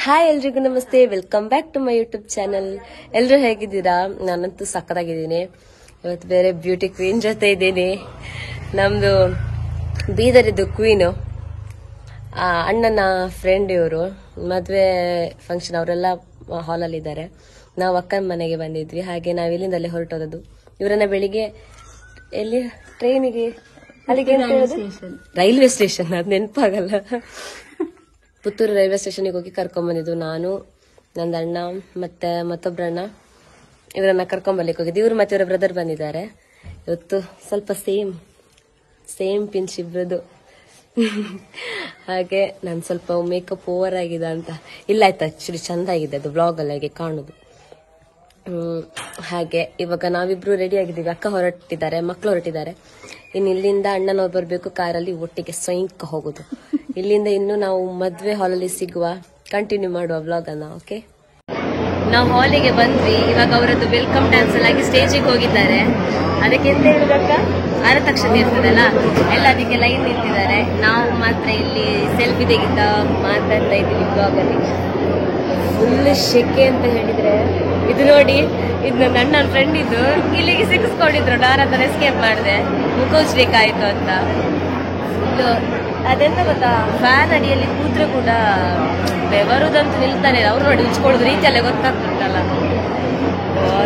Hi ಎಲ್ರಿಗೂ ನಮಸ್ತೆ, welcome back to my YouTube channel. ಎಲ್ಲರೂ ಹೇಗಿದ್ದೀರಾ? ನಾನಂತೂ ಸಕ್ಕತ್ತಾಗಿದ್ದೀನಿ. ಇವತ್ತು ಬೇರೆ ಬ್ಯೂಟಿ ಕ್ವೀನ್ ಜೊತೆ ಇದ್ದೀನಿ. ನಮ್ದು ಬೀದರಿದ್ದು ಕ್ವೀನು, ಅಣ್ಣನ ಫ್ರೆಂಡ್ ಇವರು. ಮದುವೆ ಫಂಕ್ಷನ್ ಅವರೆಲ್ಲ ಹಾಲಲ್ಲಿ ಇದ್ದಾರೆ. ನಾವು ಅಕ್ಕನ ಮನೆಗೆ ಬಂದಿದ್ವಿ. ಹಾಗೆ ನಾವು ಇಲ್ಲಿಂದಲೇ ಹೊರಟೋದದ್ದು. ಇವರನ್ನ ಬೆಳಿಗ್ಗೆ ಎಲ್ಲಿ ಟ್ರೈನಿಗೆ ಅಲ್ಲಿಗೆ ರೈಲ್ವೆ ಸ್ಟೇಷನ್, ಅದು ನೆನಪಾಗಲ್ಲ. ಪುತ್ತೂರು ರೈಲ್ವೆ ಸ್ಟೇಷನ್ಗೆ ಹೋಗಿ ಕರ್ಕೊಂಡ್ಬಂದಿದ್ದು. ನಾನು, ನನ್ನ ಅಣ್ಣ ಮತ್ತೆ ಮತ್ತೊಬ್ಬರಣ್ಣ ಇವರನ್ನ ಕರ್ಕೊಂಡ್ಬರ್ಲಿಕ್ಕೆ ಹೋಗಿದ್ದು. ಇವರು ಮತ್ತೆ ಇವರ ಬ್ರದರ್ ಬಂದಿದ್ದಾರೆ. ಇವತ್ತು ಸ್ವಲ್ಪ ಸೇಮ್ ಪಿಂಚ್ ಇಬ್ರದ್ದು. ಹಾಗೆ ನಾನು ಸ್ವಲ್ಪ ಮೇಕಪ್ ಓವರ್ ಆಗಿದೆ ಅಂತ ಇಲ್ಲ, ಆಯ್ತು, ಆಕ್ಚುಲಿ ಚಂದ ಆಗಿದೆ ಅದು ಬ್ಲಾಗ್ ಅಲ್ಲಿ ಹಾಗೆ ಕಾಣುದು. ಹಾಗೆ ಇವಾಗ ನಾವಿಬ್ರು ರೆಡಿ ಆಗಿದ್ದೀವಿ. ಅಕ್ಕ ಹೊರಟಿದ್ದಾರೆ, ಮಕ್ಕಳು ಹೊರಟಿದ್ದಾರೆ. ಇನ್ನು ಇಲ್ಲಿಂದ ಅಣ್ಣನವ್ರು ಬರಬೇಕು, ಕಾರಲ್ಲಿ ಒಟ್ಟಿಗೆ ಸ್ವಯಂಕ ಹೋಗುದು. ಇಲ್ಲಿಂದ ಇನ್ನು ನಾವು ಮದ್ವೆ ಹಾಲಲ್ಲಿ ಸಿಗುವ, ಕಂಟಿನ್ಯೂ ಮಾಡುವ ಬ್ಲಾಗ್ ಅನ್ನ. ಓಕೆ, ನಾವು ಹಾಲಿಗೆ ಬಂದ್ವಿ. ಇವಾಗ ಅವರದ್ದು ವೆಲ್ಕಮ್ ಡ್ಯಾನ್ಸ್ ಆಗಿ ಸ್ಟೇಜಿಗೆ ಹೋಗಿದ್ದಾರೆ. ಅದಕ್ಕೆ ಎಂತ ಹೇಳುದಕ್ಕ, ಆರತಕ್ಷತೆ ಇರ್ತದಲ್ಲ, ಎಲ್ಲ ಅದಕ್ಕೆ ಲೈನ್ ನಿಂತಿದ್ದಾರೆ. ನಾವು ಮಾತ್ರ ಇಲ್ಲಿ ಸೆಲ್ಫಿ ತೆಗಿತ ಮಾತಾಡ್ತಾ ಇದ್ದೀವಿ ಬ್ಲಾಗ್ ಅಲ್ಲಿ. ಫುಲ್ ಶೆಕೆ ಅಂತ ಹೇಳಿದ್ರೆ ಇದು ನೋಡಿ, ಇದು ನನ್ನ ಅಣ್ಣನ ಫ್ರೆಂಡ್ ಇದ್ದು ಇಲ್ಲಿಗೆ ಸಿಕ್ಕಿಸ್ಕೊಂಡಿದ್ರು. ನಾನು ಅದನ್ನ ಎಸ್ಕೇಪ್ ಮಾಡಿದೆ, ಮುಖೋಚ್ಬೇಕಾಯ್ತು ಅಂತ. ಫುಲ್ಲು ಅದೆಂತ ಗೊತ್ತಾ, ಫ್ಯಾನ್ ಅಡಿಯಲ್ಲಿ ಕೂತ್ರೆ ಕೂಡ ಬೆವರುದಂತೂ ನಿಲ್ತಾನೆ. ಅವ್ರು ನೋಡಿ ಉಚ್ಕೊಳ್ಳೋದು ರೀತಿಯಲ್ಲೇ ಗೊತ್ತಾಗ್ತುಂಟಲ್ಲ.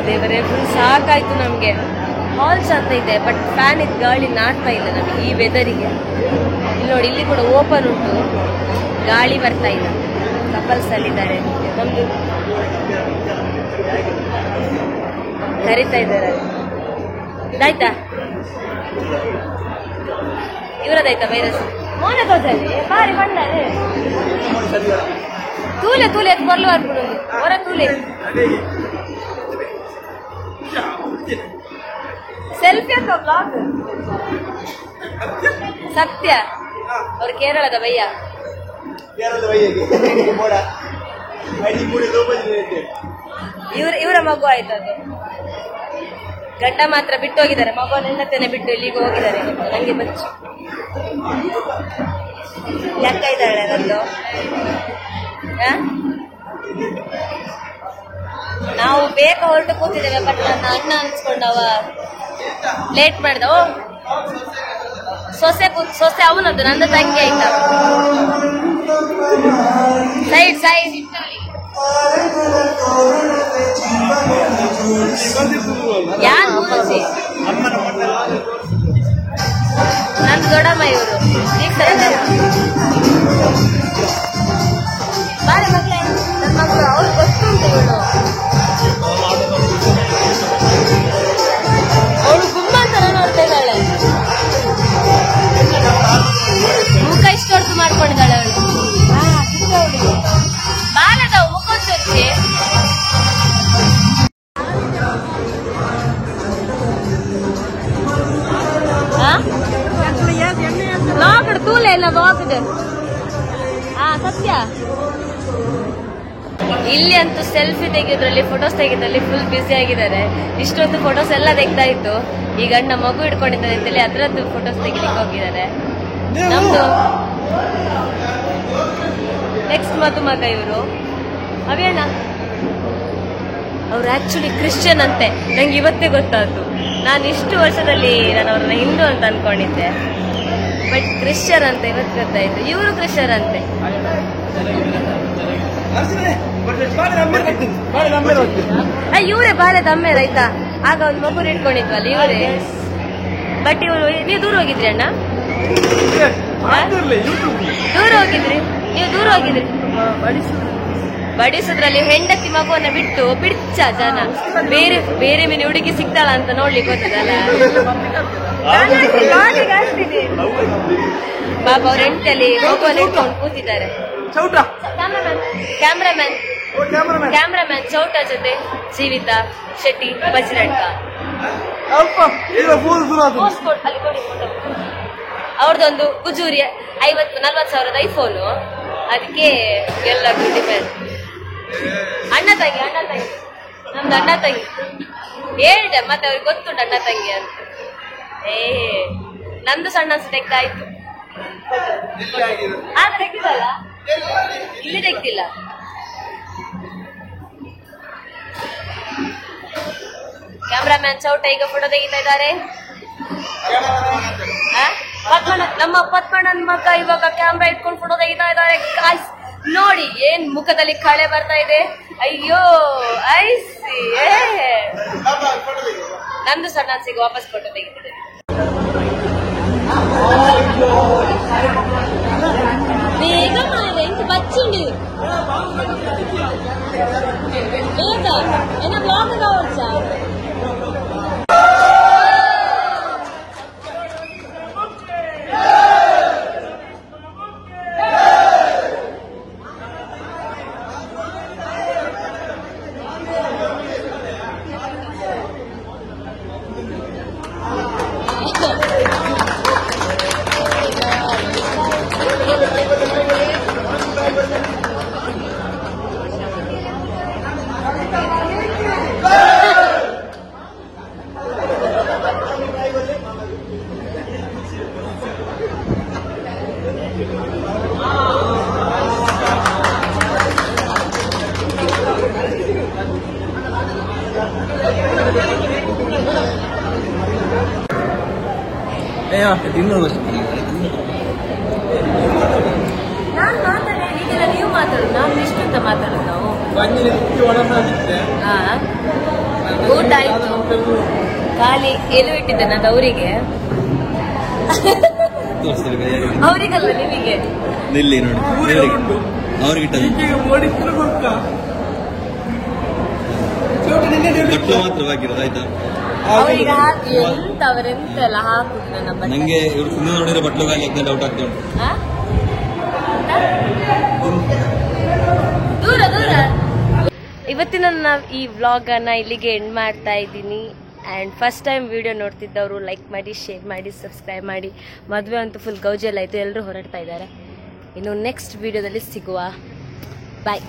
ದೇವರೇ, ಫುಲ್ ಸಾಕಾಯ್ತು ನಮ್ಗೆ. ಹಾಲ್ ಚಂದ ಇದೆ, ಬಟ್ ಫ್ಯಾನ್ ಇದ್ ಗಾಳಿ ನಾಡ್ತಾ ಇಲ್ಲ ನಮಗೆ ಈ ವೆದರಿಗೆ. ಇಲ್ಲಿ ನೋಡಿ, ಇಲ್ಲಿ ಕೂಡ ಓಪನ್ ಉಂಟು, ಗಾಳಿ ಬರ್ತಾ ಇಲ್ಲ. ಕಪಲ್ಸ್ ಅಲ್ಲಿದ್ದಾರೆ, ನಮ್ದು ಕರಿತಾ ಇದ್ದಾರೆ. ಇದಾಯ್ತಾ ಇವರದಾಯ್ತಾ ವೈರಸ್? ಮೋನೆ ತೋಜಲ್ಲಿ ಬಾರಿ ಬಂಡಾರೆ ತೂಲೆ ಎತ್ತು ಬರ್ಲು ಬರ್ಬಿಡು ಹೊರ ತೂಲೆ. ಸೆಲ್ಫಿ ಅಂತ ಬ್ಲಾಗ್ ಸತ್ಯ. ಅವ್ರು ಕೇರಳದ ಭಯ್ಯ. ಇವರ ಮಗು ಆಯ್ತು. ಅದು ಗಂಡ ಮಾತ್ರ ಬಿಟ್ಟು ಹೋಗಿದ್ದಾರೆ, ಮಗುವನ್ನು ಹೆಂಡತಿಯನ್ನೇ ಬಿಟ್ಟು ಇಲ್ಲಿಗೆ ಹೋಗಿದ್ದಾರೆ. ನಂಗೆ ಬಚ್ಚು ಲೆಕ್ಕ ಇದ್ದಾಳೆ ನಂದು. ನಾವು ಬೇಗ ಹೊರಟು ಕೂತಿದ್ದೇವೆ, ಬಟ್ ನನ್ನ ಅಣ್ಣ ಅನ್ಸ್ಕೊಂಡವ ಲೇಟ್ ಮಾಡ್ದ. ಸೊಸೆ ಅವನದ್ದು, ನಂದು ತಂಗಿ ಆಯ್ತಾ. ಸೈಡ್ ಯಾರು ನನ್ನ ದೊಡ್ಡಮ್ಮ ಇವರು. ಈಗ ಬಾರಿ ಮಕ್ಕಳೇ, ನನ್ನ ಮಕ್ಕಳು, ಅವ್ರು ಗೊತ್ತುಂಟು ಇವಳು. ಅವಳು ಗುಮ್ಮಂತರ ನೋಡ್ತಾ ಇದ್ದಾಳೆ, ಮುಖ ಇಷ್ಟು ಹೊರತು ಮಾಡ್ಕೊಂಡಿದ್ದಾಳೆ ಅವಳು. ಅವಳಿಗೆ ಬಾಲದವು ಮುಖೋಚ್ಚೋಕ್ಕೆ ತೂಲೆ ಇಲ್ಲ ಬಾಕ್ಡ್. ಸತ್ಯ. ಇಲ್ಲಿ ಅಂತೂ ಸೆಲ್ಫಿ ತೆಗೆಯೋದ್ರಲ್ಲಿ, ಫೋಟೋಸ್ ತೆಗೆದ್ರಲ್ಲಿ ಫುಲ್ ಬ್ಯುಸಿ ಆಗಿದ್ದಾರೆ. ಇಷ್ಟೊಂದು ಫೋಟೋಸ್ ಎಲ್ಲ ತೆಗ್ದಾ ಇತ್ತು. ಈಗ ಅಣ್ಣ ಮಗು ಇಟ್ಕೊಂಡಿದ್ದಾರೆ ಅಂತೇಳಿ ಅದ್ರದ್ದು ಫೋಟೋಸ್ ತೆಗಿಲಿಕ್ಕೆ ಹೋಗಿದ್ದಾರೆ. ನಮ್ದು ನೆಕ್ಸ್ಟ್ ಮಧುಮಗ ಇವರು ಅವೇಣ್ಣ. ಅವ್ರು ಆಕ್ಚುಲಿ ಕ್ರಿಶ್ಚಿಯನ್ ಅಂತೆ, ನಂಗೆ ಇವತ್ತೇ ಗೊತ್ತಾಯ್ತು. ನಾನು ಇಷ್ಟು ವರ್ಷದಲ್ಲಿ ನಾನು ಅವ್ರನ್ನ ಹಿಂದೂ ಅಂತ ಅನ್ಕೊಂಡಿದ್ದೆ, ಬಟ್ ಕ್ರಿಶ್ಚಿಯನ್ ಅಂತ ಇವತ್ತು ಗೊತ್ತಾಯ್ತು. ಇವರು ಕ್ರಿಶ್ಚಿಯನ್ ಅಂತೆ. ಇವರೇ ಬಾಲ್ಯದ ಅಮ್ಮೇರ ಆಯ್ತಾ. ಆಗ ಒಂದು ಮಗು ಇಟ್ಕೊಂಡಿದ್ವಲ್ಲ ಇವರೇ. ಬಟ್ ಇವರು, ನೀವು ದೂರ ಹೋಗಿದ್ರಿ ಅಣ್ಣ? ದೂರ ಹೋಗಿದ್ರಿ ಬಡಿಸೋದ್ರಲ್ಲಿ ಹೆಂಡತಿ ಮಗುವನ್ನ ಬಿಟ್ಟು ಬಿಡ್ಚ ಜನ. ಬೇರೆ ಮೀನು ಹುಡುಗಿ ಸಿಗ್ತಾಳ ಅಂತ ನೋಡ್ಲಿಕ್ಕೆ ಗೊತ್ತದಲ್ಲ. ಪಾಪ ಅವ್ರ ಹೆಂಡತಿಯಲ್ಲಿ ಮಗುವನ್ನ ಇಟ್ಕೊಂಡು ಕೂತಿದ್ದಾರೆ. ಕ್ಯಾಮ್ರಾಮ್ಯಾನ್ ಚೌಟ ಜೊತೆ ಜೀವಿತ ಶೆಟ್ಟಿ ಬಜ್ರಡ್ಕ. ಅವ್ರದ್ದೊಂದು ಗುಜೂರಿ 40,000 ಐಫೋನು. ಅದಕ್ಕೆ ಎಲ್ಲರಿಗೂ ಡಿಪೆಂಡ್. ಅಣ್ಣ ತಂಗಿ ನಮ್ದು ಅಣ್ಣ ತಂಗಿ ಹೇಳ್ದೆ, ಮತ್ತೆ ಅವ್ರಿಗೆ ಗೊತ್ತುಂಟು ಅಣ್ಣ ತಂಗಿ ಅಂತ. ನಂದು ಸಣ್ಣ ತೆಗ್ದಾಯ್ತು. ತೆಗ್ದಿಲ್ಲ, ಇಲ್ಲಿ ತೆಗ್ದಿಲ್ಲ. ಕ್ಯಾಮ್ರಾಮ್ಯಾನ್ ಚೌಟ ಈಗ ಫೋಟೋ ತೆಗಿತಾ ಇದ್ದಾರೆ. ನಮ್ಮ ಪದ್ಮಣ್ಣನ್ ಮಗ ಇವಾಗ ಕ್ಯಾಮ್ರಾ ಇಟ್ಕೊಂಡು ಫೋಟೋ ತೆಗಿತಾ ಇದ್ದಾರೆ. ನೋಡಿ ಏನ್ ಮುಖದಲ್ಲಿ ಕಳೆ ಬರ್ತಾ ಇದೆ. ಅಯ್ಯೋ ಐಸಿ ನಂದು ಸರ್ ನಾನು ಸಿಗ ವಾಪಸ್ ಫೋಟೋ ತೆಗಿತಿದ್ದೇನೆ. ಬೇಗ ಮಾರೆ ಇಂತ ಬಚ್ಚಿಂಡಿ ಬೇಗ ಏನ ಬ್ಲಾಗ್ ಕಾವಚ್ಚಾ. ನಾನ್ ಮಾತಾಡಿ ಈಗೆಲ್ಲ ನೀವು ಮಾತಾಡೋದು, ನಾನು ಇಷ್ಟು ಅಂತ ಮಾತಾಡೋದು. ನಾವು ಊಟ ಆಯ್ತು, ಖಾಲಿ ಎಲು ಇಟ್ಟಿದ್ದೇನೆ ಅದು ಅವರಿಗೆ, ಅವರಿಗಲ್ಲ ನಿಮಗೆ. ಅವರಿಗೆ ಹಾಕಿ ಎಂತ ಅವರೆಂತೆಲ್ಲ ಹಾಕುದು ನನ್ನ ನಂಗೆ ಇವ್ರು ಸುಮ್ಮನೆ ನೋಡಿದ್ರೆ ಬಟ್ಲು ಗಾಲಿ ಡೌಟ್ ಆಗ್ತಾ ಉಂಟು. ದೂರ ದೂರ. ಇವತ್ತಿನ ನಾವು ಈ ವ್ಲಾಗ್ ಅನ್ನ ಇಲ್ಲಿಗೆ ಎಂಡ್ ಮಾಡ್ತಾ ಇದ್ದೀನಿ. ಆ್ಯಂಡ್ ಫಸ್ಟ್ ಟೈಮ್ ವಿಡಿಯೋ ನೋಡ್ತಿದ್ದವರು ಲೈಕ್ ಮಾಡಿ, ಶೇರ್ ಮಾಡಿ, ಸಬ್ಸ್ಕ್ರೈಬ್ ಮಾಡಿ. ಮದುವೆ ಅಂತೂ ಫುಲ್ ಗೌಜಲ್ ಆಯಿತು, ಎಲ್ಲರೂ ಹೊರಡ್ತಾ ಇದ್ದಾರೆ. ಇನ್ನು ನೆಕ್ಸ್ಟ್ ವಿಡಿಯೋದಲ್ಲಿ ಸಿಗುವ. ಬಾಯ್.